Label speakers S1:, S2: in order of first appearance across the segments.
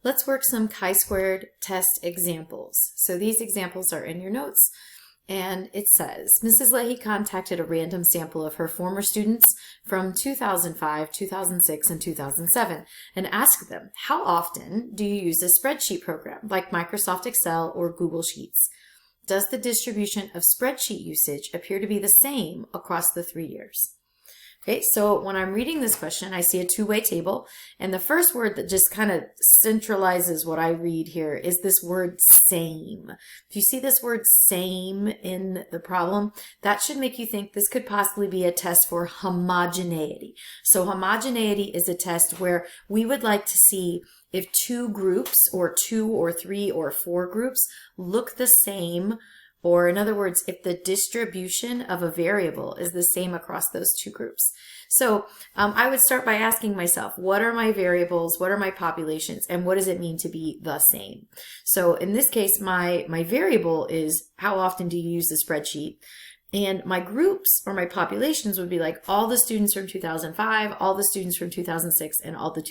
S1: Let's work some chi-squared test examples. So these examples are in your notes, and it says, Mrs. Leahy contacted a random sample of her former students from 2005, 2006, and 2007 and asked them, how often do you use a spreadsheet program like Microsoft Excel or Google Sheets? Does the distribution of spreadsheet usage appear to be the same across the 3 years? Okay, so when I'm reading this question, I see a two-way table, and the first word that just kind of centralizes what I read here is this word same. If you see this word same in the problem, that should make you think this could possibly be a test for homogeneity. So homogeneity is a test where we would like to see if two groups or 2 or 3 or 4 groups look the same, or in other words, if the distribution of a variable is the same across those two groups. So I would start by asking myself, what are my variables? What are my populations? And what does it mean to be the same? So in this case, my variable is how often do you use the spreadsheet? And my groups or my populations would be like all the students from 2005, all the students from 2006, and all the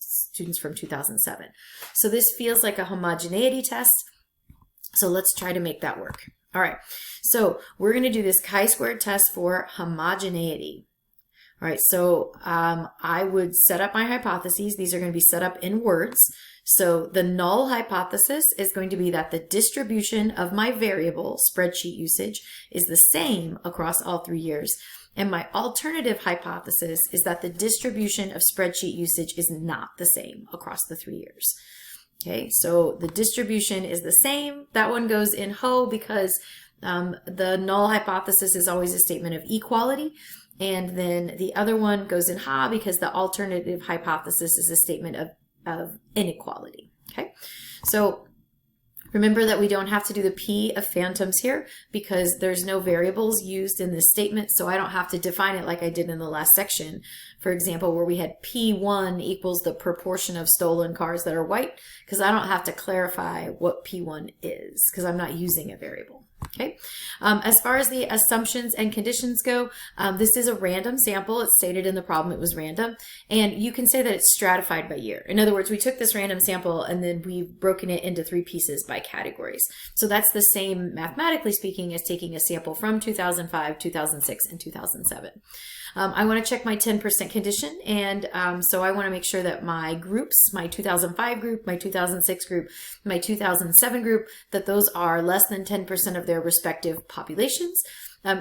S1: students from 2007. So this feels like a homogeneity test. So let's try to make that work. All right, so we're going to do this chi-squared test for homogeneity. All right, so I would set up my hypotheses. These are going to be set up in words. So the null hypothesis is going to be that the distribution of my variable, spreadsheet usage, is the same across all 3 years. And my alternative hypothesis is that the distribution of spreadsheet usage is not the same across the 3 years. Okay, so the distribution is the same. That one goes in ho because the null hypothesis is always a statement of equality. And then the other one goes in ha because the alternative hypothesis is a statement of inequality. Okay, so remember that we don't have to do the P of phantoms here because there's no variables used in this statement, so I don't have to define it like I did in the last section. For example, where we had P1 equals the proportion of stolen cars that are white, because I don't have to clarify what P1 is because I'm not using a variable. Okay. As far as the assumptions and conditions go, this is a random sample. It's stated in the problem it was random, and you can say that it's stratified by year. In other words, we took this random sample and then we've broken it into 3 pieces by categories. So that's the same, mathematically speaking, as taking a sample from 2005, 2006, and 2007. I want to check my 10% condition, and so I want to make sure that my groups, my 2005 group, my 2006 group, my 2007 group, that those are less than 10% of their respective populations.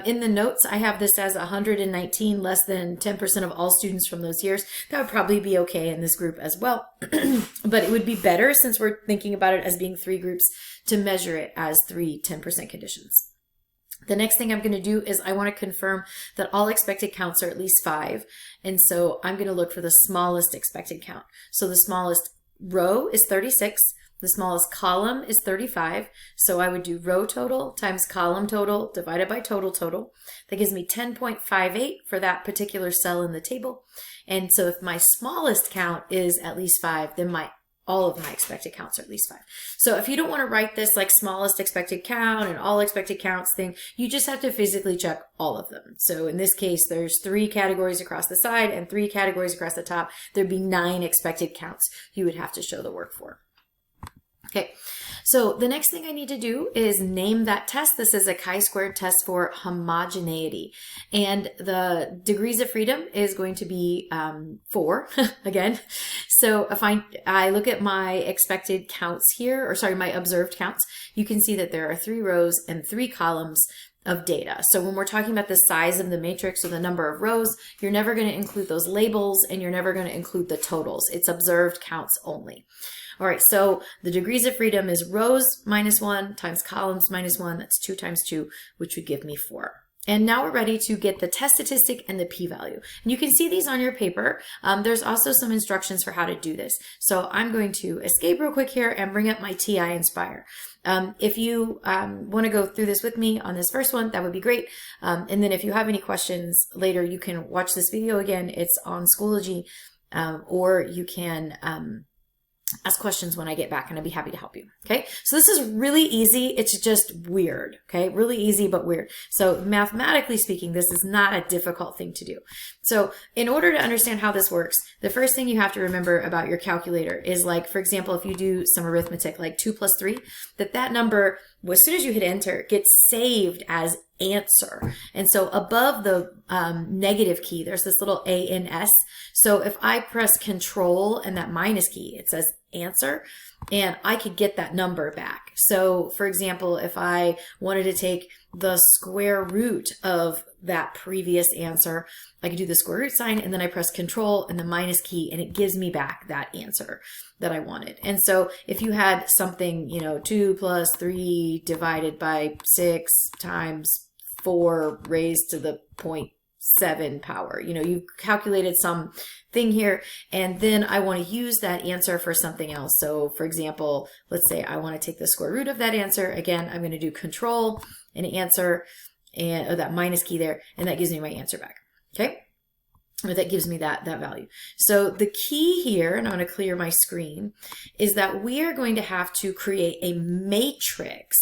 S1: In the notes, I have this as 119, less than 10% of all students from those years. That would probably be okay in this group as well, but it would be better, since we're thinking about it as being 3 groups, to measure it as 3 10% conditions. The next thing I'm going to do is I want to confirm that all expected counts are at least 5. And so I'm going to look for the smallest expected count. So the smallest row is 36. The smallest column is 35. So I would do row total times column total divided by total total. That gives me 10.58 for that particular cell in the table. And so if my smallest count is at least 5, then all of my expected counts are at least 5. So if you don't want to write this like smallest expected count and all expected counts thing, you just have to physically check all of them. So in this case, there's 3 categories across the side and 3 categories across the top. There'd be 9 expected counts you would have to show the work for. Okay, so the next thing I need to do is name that test. This is a chi-squared test for homogeneity. And the degrees of freedom is going to be 4, again. So if I look at my expected counts here, or sorry, my observed counts, you can see that there are 3 rows and 3 columns of data. So when we're talking about the size of the matrix or the number of rows, you're never going to include those labels and you're never going to include the totals. It's observed counts only. All right, so the degrees of freedom is rows minus 1 times columns minus 1. That's 2 times 2, which would give me 4. And now we're ready to get the test statistic and the p-value. And you can see these on your paper. There's also some instructions for how to do this. So I'm going to escape real quick here and bring up my TI Inspire. If you want to go through this with me on this first one, that would be great. And then if you have any questions later, you can watch this video again. It's on Schoology, or you can ask questions when I get back and I'd be happy to help you. Okay. So this is really easy. It's just weird. Okay. Really easy, but weird. So mathematically speaking, this is not a difficult thing to do. So in order to understand how this works, the first thing you have to remember about your calculator is, like, for example, if you do some arithmetic, like 2 plus 3, that number, as soon as you hit enter, gets saved as answer. And so above the negative key, there's this little ANS. So if I press control and that minus key, it says answer, and I could get that number back. So for example, if I wanted to take the square root of that previous answer, I could do the square root sign, and then I press control and the minus key, and it gives me back that answer that I wanted. And so if you had something, 2 plus 3 divided by 6 times 4 raised to the 0.7 power, you calculated some thing here, and then I want to use that answer for something else. So for example, let's say I want to take the square root of that answer. Again, I'm going to do control and answer, and that minus key there, and that gives me my answer back. Okay. Or that gives me that value. So the key here, and I'm going to clear my screen, is that we are going to have to create a matrix.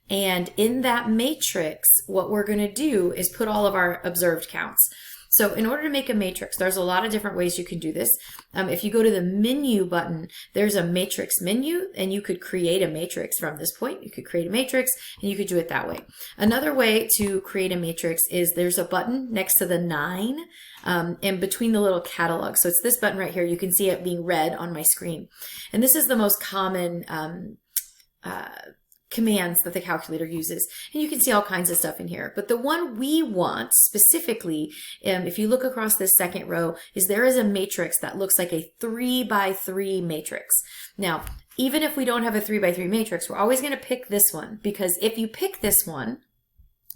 S1: And in that matrix, what we're going to do is put all of our observed counts. So in order to make a matrix, there's a lot of different ways you can do this. If you go to the menu button, there's a matrix menu, and you could create a matrix from this point. You could create a matrix, and you could do it that way. Another way to create a matrix is there's a button next to the 9 and between the little catalog. So it's this button right here. You can see it being red on my screen. And this is the most common commands that the calculator uses, and you can see all kinds of stuff in here. But the one we want specifically, if you look across this second row, is there is a matrix that looks like a 3 by 3 matrix. Now, even if we don't have a 3 by 3 matrix, we're always going to pick this one, because if you pick this one,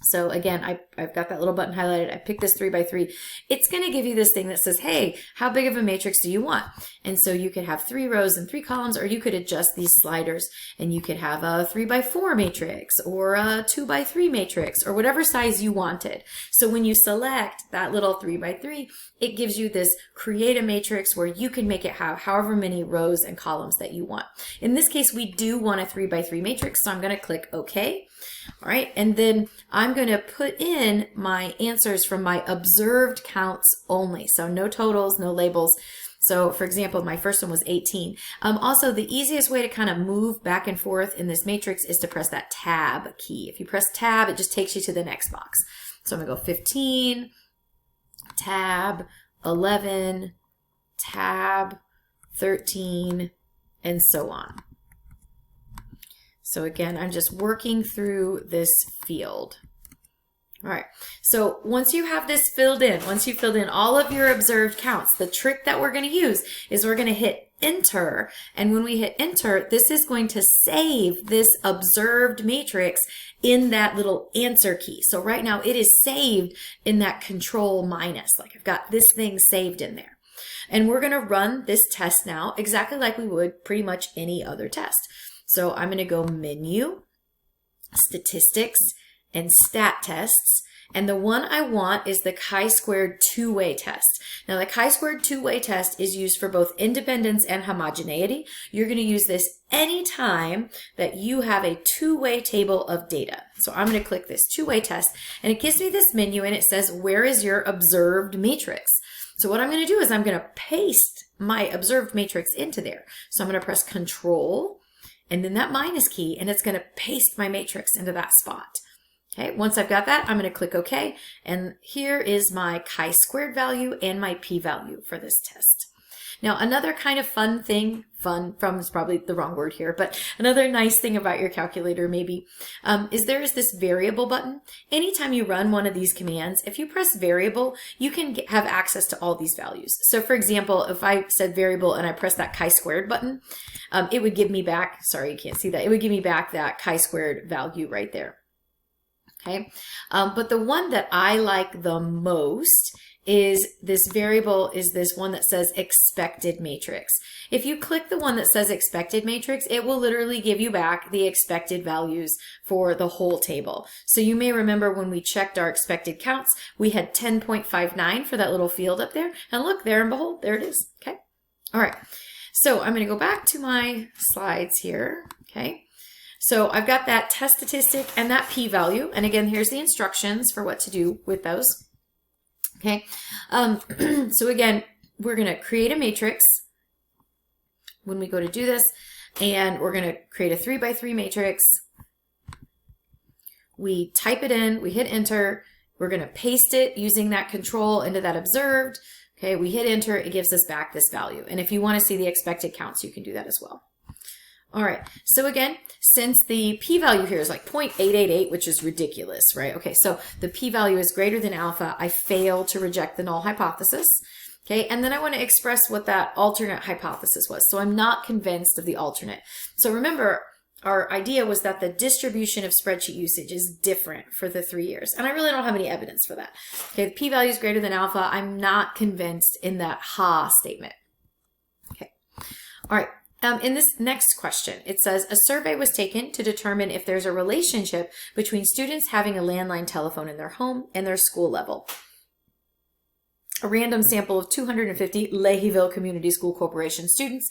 S1: so again, I've got that little button highlighted. I picked this 3 by 3. It's going to give you this thing that says, hey, how big of a matrix do you want? And so you could have 3 rows and 3 columns, or you could adjust these sliders, and you could have a 3 by 4 matrix or a 2 by 3 matrix, or whatever size you wanted. So when you select that little 3 by 3, it gives you this create a matrix where you can make it have however many rows and columns that you want. In this case, we do want a 3 by 3 matrix, so I'm going to click OK. All right, and then I'm going to put in my answers from my observed counts only. So no totals, no labels. So for example, my first one was 18. Also, the easiest way to kind of move back and forth in this matrix is to press that tab key. If you press tab, it just takes you to the next box. So I'm going to go 15, tab, 11, tab, 13, and so on. So again, I'm just working through this field. All right, so once you have this filled in, once you've filled in all of your observed counts, the trick that we're going to use is we're going to hit enter. And when we hit enter, this is going to save this observed matrix in that little answer key. So right now it is saved in that control minus, like I've got this thing saved in there. And we're going to run this test now exactly like we would pretty much any other test. So I'm going to go menu, statistics, and stat tests. And the one I want is the chi-squared two-way test. Now the chi-squared two-way test is used for both independence and homogeneity. You're going to use this anytime that you have a two-way table of data. So I'm going to click this two-way test, and it gives me this menu, and it says, where is your observed matrix? So what I'm going to do is I'm going to paste my observed matrix into there. So I'm going to press Control and then that minus key, and it's going to paste my matrix into that spot. Okay, once I've got that, I'm going to click OK, and here is my chi-squared value and my p-value for this test. Now, another kind of fun thing, fun from is probably the wrong word here, but another nice thing about your calculator maybe is there is this variable button. Anytime you run one of these commands, if you press variable, you can have access to all these values. So for example, if I said variable and I press that chi-squared button, it would give me back, sorry, you can't see that, it would give me back that chi-squared value right there. Okay, but the one that I like the most is this variable, is this one that says expected matrix. If you click the one that says expected matrix, it will literally give you back the expected values for the whole table. So you may remember when we checked our expected counts, we had 10.59 for that little field up there. And look, there and behold, there it is. Okay. All right. So I'm going to go back to my slides here. Okay. So I've got that test statistic and that p-value. And again, here's the instructions for what to do with those. Okay. So again, we're going to create a matrix when we go to do this, and we're going to create a 3x3 matrix. We type it in, we hit enter, we're going to paste it using that control into that observed. Okay, we hit enter, it gives us back this value. And if you want to see the expected counts, you can do that as well. All right, so again, since the p-value here is like 0.888, which is ridiculous, right? Okay, so the p-value is greater than alpha, I fail to reject the null hypothesis. Okay, and then I want to express what that alternate hypothesis was. So I'm not convinced of the alternate. So remember, our idea was that the distribution of spreadsheet usage is different for the 3 years. And I really don't have any evidence for that. Okay, the p-value is greater than alpha. I'm not convinced in that ha statement. Okay, all right. In this next question, it says, a survey was taken to determine if there's a relationship between students having a landline telephone in their home and their school level. A random sample of 250 Leahyville Community School Corporation students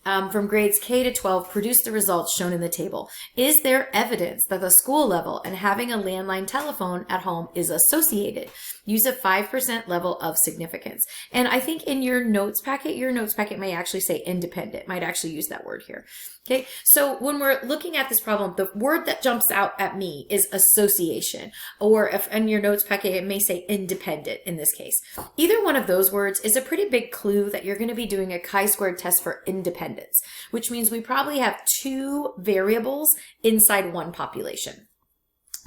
S1: from grades K to 12 produced the results shown in the table. Is there evidence that the school level and having a landline telephone at home is associated? Use a 5% level of significance. And I think in your notes packet may actually say independent, might actually use that word here. Okay, so when we're looking at this problem, the word that jumps out at me is association, or if in your notes packet, it may say independent in this case. Either one of those words is a pretty big clue that you're going to be doing a chi-squared test for independence, which means we probably have two variables inside one population.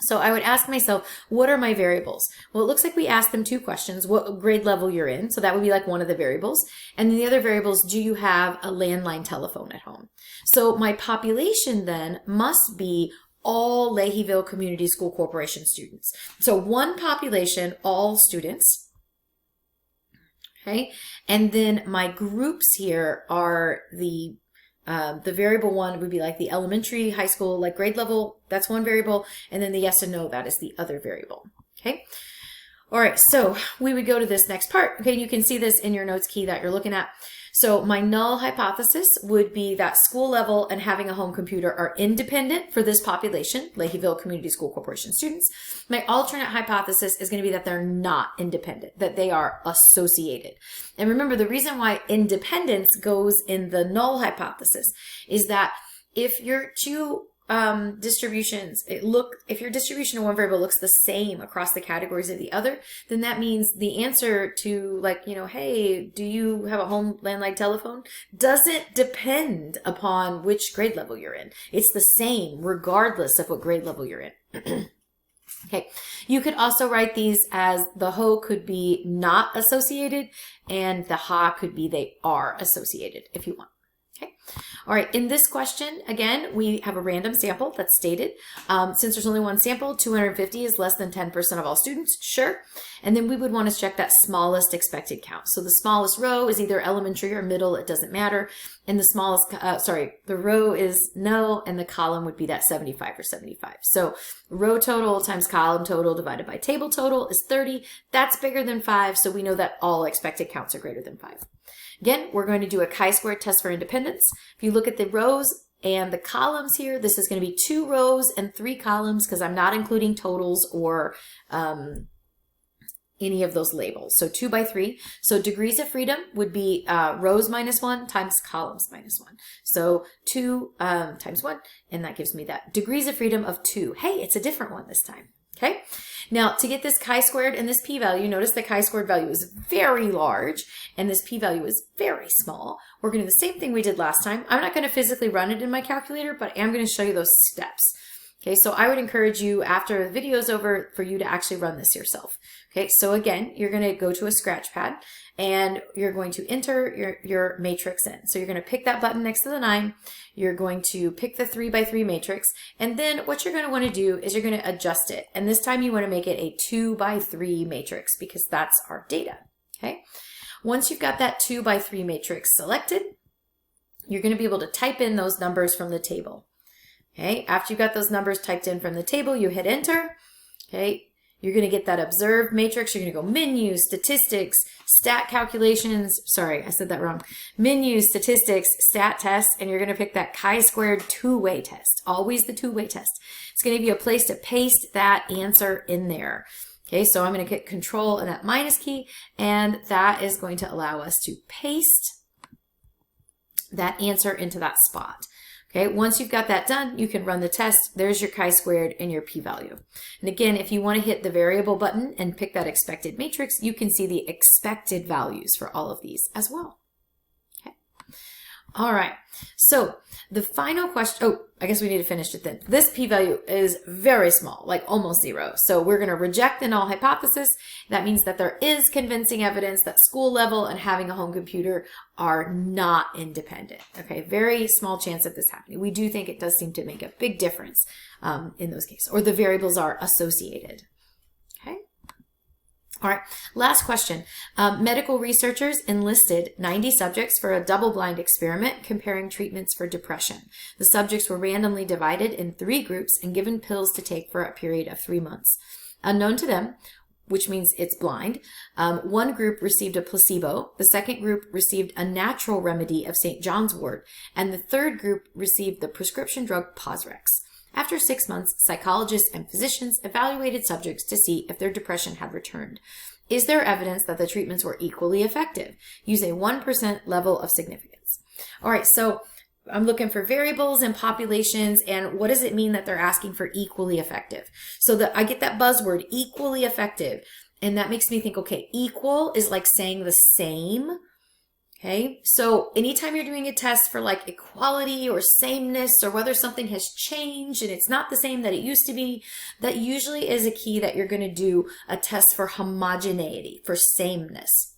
S1: So I would ask myself, what are my variables? Well, it looks like we asked them two questions. What grade level you're in? So that would be like one of the variables. And then the other variables, do you have a landline telephone at home? So my population then must be all Leahyville Community School Corporation students. So one population, all students. Okay. And then my groups here are the variable one would be like the elementary, high school, like grade level, that's one variable. And then the yes and no, that is the other variable. Okay. All right. So we would go to this next part. Okay. You can see this in your notes key that you're looking at. So my null hypothesis would be that school level and having a home computer are independent for this population, Leahyville Community School Corporation students. My alternate hypothesis is going to be that they're not independent, that they are associated. And remember, the reason why independence goes in the null hypothesis is that if your two distributions, if your distribution of one variable looks the same across the categories of the other, then that means the answer to, like, hey, do you have a home landline telephone, doesn't depend upon which grade level you're in. It's the same regardless of what grade level you're in. Okay, you could also write these as the ho could be not associated and the ha could be they are associated if you want. Okay. All right. In this question, again, we have a random sample that's stated. Since there's only one sample, 250 is less than 10% of all students. Sure. And then we would want to check that smallest expected count. So the smallest row is either elementary or middle. It doesn't matter. And the smallest, the row is no, and the column would be that 75 or 75. So row total times column total divided by table total is 30. That's bigger than 5. So we know that all expected counts are greater than 5. Again, we're going to do a chi-squared test for independence. If you look at the rows and the columns here, this is going to be 2 rows and 3 columns because I'm not including totals or any of those labels. So 2 by 3. So degrees of freedom would be rows minus 1 times columns minus 1. So 2 times 1, and that gives me that degrees of freedom of 2. Hey, it's a different one this time. Okay. Now, to get this chi-squared and this p-value, notice the chi-squared value is very large and this p-value is very small. We're going to do the same thing we did last time. I'm not going to physically run it in my calculator, but I am going to show you those steps. Okay, so I would encourage you after the video is over for you to actually run this yourself. Okay, so again, you're going to go to a scratch pad and you're going to enter your matrix in. So you're going to pick that button next to the 9. You're going to pick the 3 by 3 matrix. And then what you're going to want to do is you're going to adjust it. And this time you want to make it a 2 by 3 matrix because that's our data. Okay. Once you've got that 2 by 3 matrix selected, you're going to be able to type in those numbers from the table. Okay. After you've got those numbers typed in from the table, you hit enter. Okay. you're going to get that observed matrix. You're going to go menu, statistics, stat calculations. Sorry, I said that wrong. Menu, statistics, stat test, and you're going to pick that chi-squared two-way test. Always the two-way test. It's going to give you a place to paste that answer in there. Okay, so I'm going to hit Control and that minus key, and that is going to allow us to paste that answer into that spot. Okay, once you've got that done, you can run the test. There's your chi-squared and your p-value. And again, if you want to hit the variable button and pick that expected matrix, you can see the expected values for all of these as well. Okay. All right, so the final question, oh, I guess we need to finish it then. This p-value is very small, like almost 0. So we're going to reject the null hypothesis. That means that there is convincing evidence that school level and having a home computer are not independent. Okay, very small chance of this happening. We do think it does seem to make a big difference in those cases, or the variables are associated. Okay. All right, last question. Medical researchers enlisted 90 subjects for a double-blind experiment comparing treatments for depression. The subjects were randomly divided in 3 groups and given pills to take for a period of 3 months. Unknown to them, which means it's blind, one group received a placebo, the second group received a natural remedy of St. John's wort, and the third group received the prescription drug Posrex. After 6 months, psychologists and physicians evaluated subjects to see if their depression had returned. Is there evidence that the treatments were equally effective? Use a 1% level of significance. All right, so I'm looking for variables and populations, and what does it mean that they're asking for equally effective? So I get that buzzword, equally effective, and that makes me think, okay, equal is like saying the same. Okay, so anytime you're doing a test for like equality or sameness or whether something has changed and it's not the same that it used to be, that usually is a key that you're going to do a test for homogeneity, for sameness.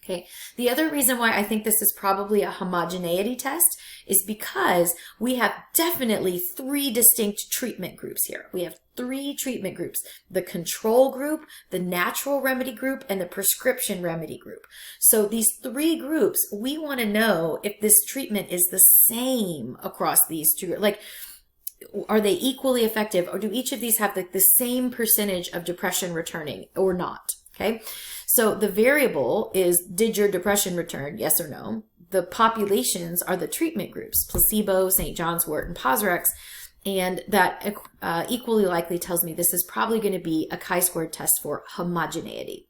S1: Okay, the other reason why I think this is probably a homogeneity test is because we have definitely 3 distinct treatment groups here. We have 3 treatment groups: the control group, the natural remedy group, and the prescription remedy group. So these 3 groups, we want to know if this treatment is the same across these 2. Like, are they equally effective, or do each of these have the same percentage of depression returning or not? Okay, so the variable is, did your depression return, yes or no? The populations are the treatment groups, placebo, St. John's wort, and Posrex, and that equally likely tells me this is probably going to be a chi-squared test for homogeneity.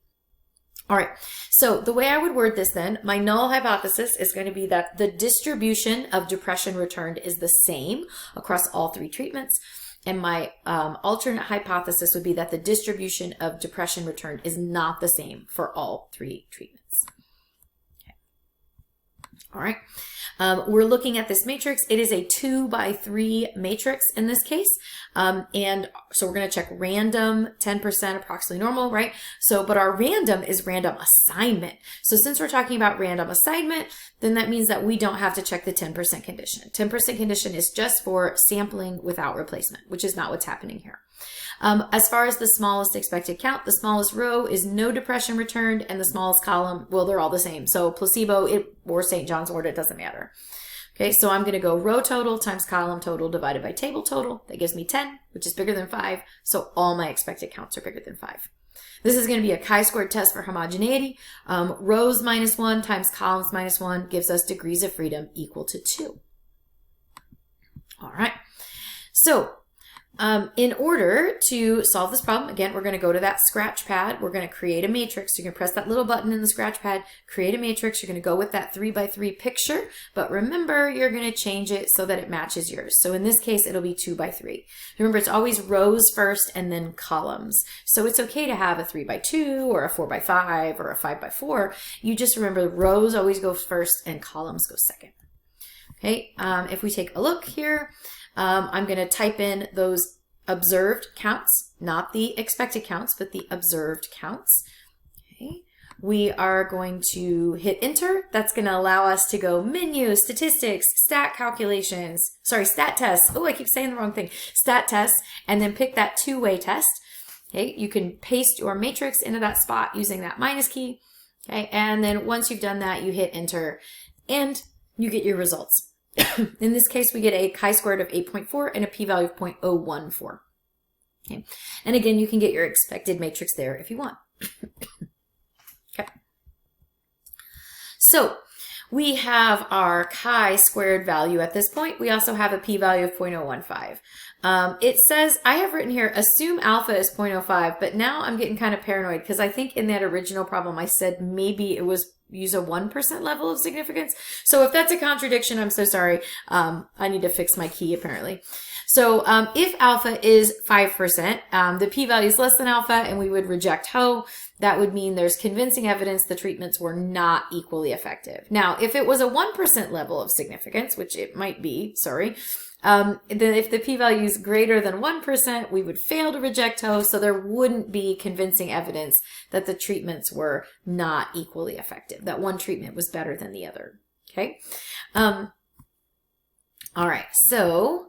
S1: All right, so the way I would word this then, my null hypothesis is going to be that the distribution of depression returned is the same across all 3 treatments. And my alternate hypothesis would be that the distribution of depression returned is not the same for all 3 treatments. Okay. All right. We're looking at this matrix. It is a 2 by 3 matrix in this case. And so we're going to check random, 10%, approximately normal, right? So, but our random is random assignment. So since we're talking about random assignment, then that means that we don't have to check the 10% condition. 10% condition is just for sampling without replacement, which is not what's happening here. As far as the smallest expected count, the smallest row is no depression returned, and the smallest column, well, they're all the same. So placebo or St. John's wort, it doesn't matter. Okay, so I'm going to go row total times column total divided by table total. That gives me 10, which is bigger than 5. So all my expected counts are bigger than 5. This is going to be a chi-squared test for homogeneity. Rows minus 1 times columns minus 1 gives us degrees of freedom equal to 2. All right. So in order to solve this problem, again, we're going to go to that scratch pad. We're going to create a matrix. You're going to press that little button in the scratch pad, create a matrix. You're going to go with that 3 by 3 picture, but remember, you're going to change it so that it matches yours. So in this case, it'll be 2 by 3. Remember, it's always rows first and then columns. So it's okay to have a 3 by 2 or a 4 by 5 or a 5 by 4. You just remember rows always go first and columns go second. Okay, if we take a look here, I'm going to type in those observed counts, not the expected counts, but the observed counts. Okay, we are going to hit enter. That's going to allow us to go menu, statistics, stat calculations, stat tests. Oh, I keep saying the wrong thing. Stat tests, and then pick that 2-way test. Okay, you can paste your matrix into that spot using that minus key. Okay, and then once you've done that, you hit enter, and you get your results. In this case, we get a chi-squared of 8.4 and a p-value of 0.014. Okay. And again, you can get your expected matrix there if you want. Okay. So we have our chi-squared value at this point. We also have a p-value of 0.015. It says, I have written here, assume alpha is 0.05, but now I'm getting kind of paranoid because I think in that original problem I said maybe it was use a 1% level of significance. So if that's a contradiction, I'm so sorry. I need to fix my key apparently. So if alpha is 5%, the p-value is less than alpha and we would reject ho. That would mean there's convincing evidence the treatments were not equally effective. Now, if it was a 1% level of significance, which it might be, sorry, then if the p-value is greater than 1%, we would fail to reject ho, so there wouldn't be convincing evidence that the treatments were not equally effective, that one treatment was better than the other, okay? All right, so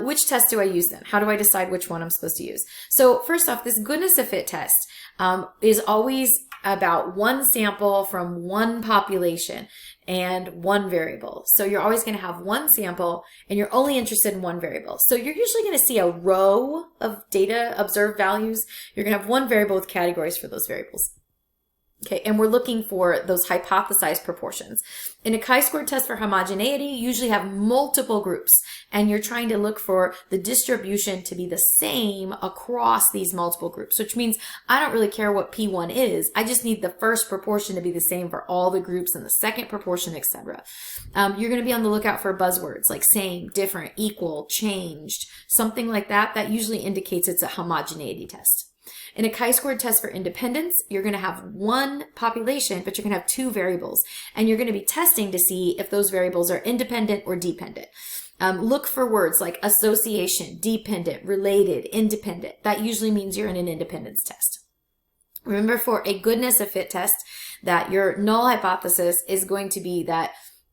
S1: which test do I use then? How do I decide which one I'm supposed to use? So first off, this goodness of fit test is always about one sample from one population and one variable. So you're always going to have one sample and you're only interested in one variable. So you're usually going to see a row of data observed values. You're going to have one variable with categories for those variables. Okay, and we're looking for those hypothesized proportions. In a chi-squared test for homogeneity, you usually have multiple groups, and you're trying to look for the distribution to be the same across these multiple groups, which means I don't really care what P1 is. I just need the first proportion to be the same for all the groups and the second proportion, etc. You're going to be on the lookout for buzzwords like same, different, equal, changed, something like that. That usually indicates it's a homogeneity test. In a chi-squared test for independence, you're going to have one population, but you're going to have two variables. And you're going to be testing to see if those variables are independent or dependent. Look for words like association, dependent, related, independent. That usually means you're in an independence test. Remember, for a goodness of fit test, that your null hypothesis is going to be that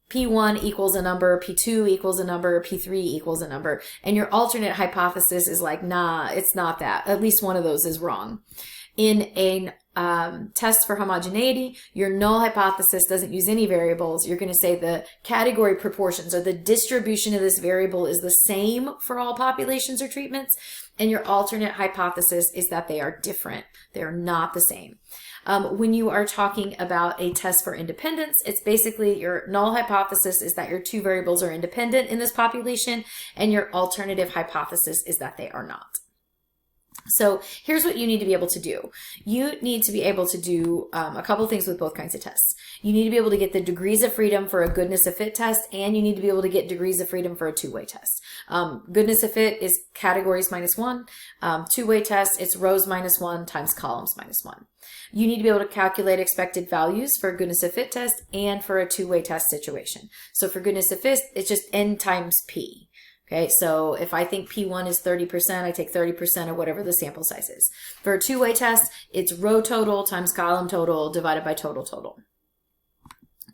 S1: P1 equals a number, P2 equals a number, P3 equals a number. And your alternate hypothesis is like, nah, it's not that. At least one of those is wrong. In a test for homogeneity, your null hypothesis doesn't use any variables. You're going to say the category proportions or the distribution of this variable is the same for all populations or treatments. And your alternate hypothesis is that they are different. They are not the same. When you are talking about a test for independence, it's basically your null hypothesis is that your two variables are independent in this population, and your alternative hypothesis is that they are not. So here's what you need to be able to do. You need to be able to do a couple things with both kinds of tests. You need to be able to get the degrees of freedom for a goodness of fit test, and you need to be able to get degrees of freedom for a two-way test. Goodness of fit is categories minus 1. Two-way test, it's rows minus 1 times columns minus 1. You need to be able to calculate expected values for a goodness of fit test and for a two-way test situation. So for goodness of fit, it's just n times p. Okay, so if I think P1 is 30%, I take 30% of whatever the sample size is. For a two-way test, it's row total times column total divided by total.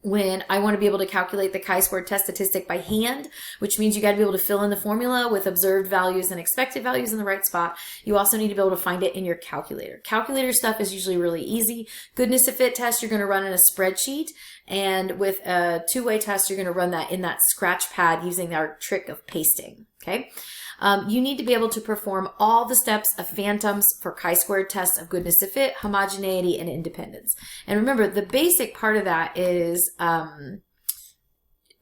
S1: When I want to be able to calculate the chi-squared test statistic by hand, which means you got to be able to fill in the formula with observed values and expected values in the right spot, you also need to be able to find it in your calculator. Calculator stuff is usually really easy. Goodness of fit test, you're going to run in a spreadsheet. And with a two-way test, you're going to run that in that scratch pad using our trick of pasting. Okay. You need to be able to perform all the steps of phantoms for chi-squared tests of goodness of fit, homogeneity, and independence. And remember, the basic part of that is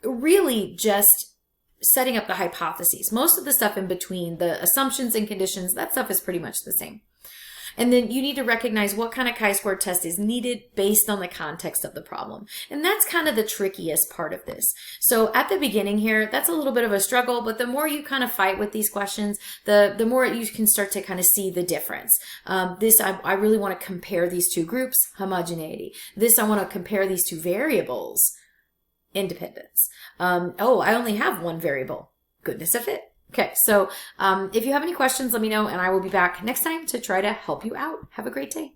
S1: really just setting up the hypotheses. Most of the stuff in between, the assumptions and conditions, that stuff is pretty much the same. And then you need to recognize what kind of chi-squared test is needed based on the context of the problem. And that's kind of the trickiest part of this. So at the beginning here, that's a little bit of a struggle, but the more you kind of fight with these questions, the more you can start to kind of see the difference. I really want to compare these two groups, homogeneity. I want to compare these two variables, independence. I only have one variable, goodness of fit. Okay, so if you have any questions, let me know, and I will be back next time to try to help you out. Have a great day.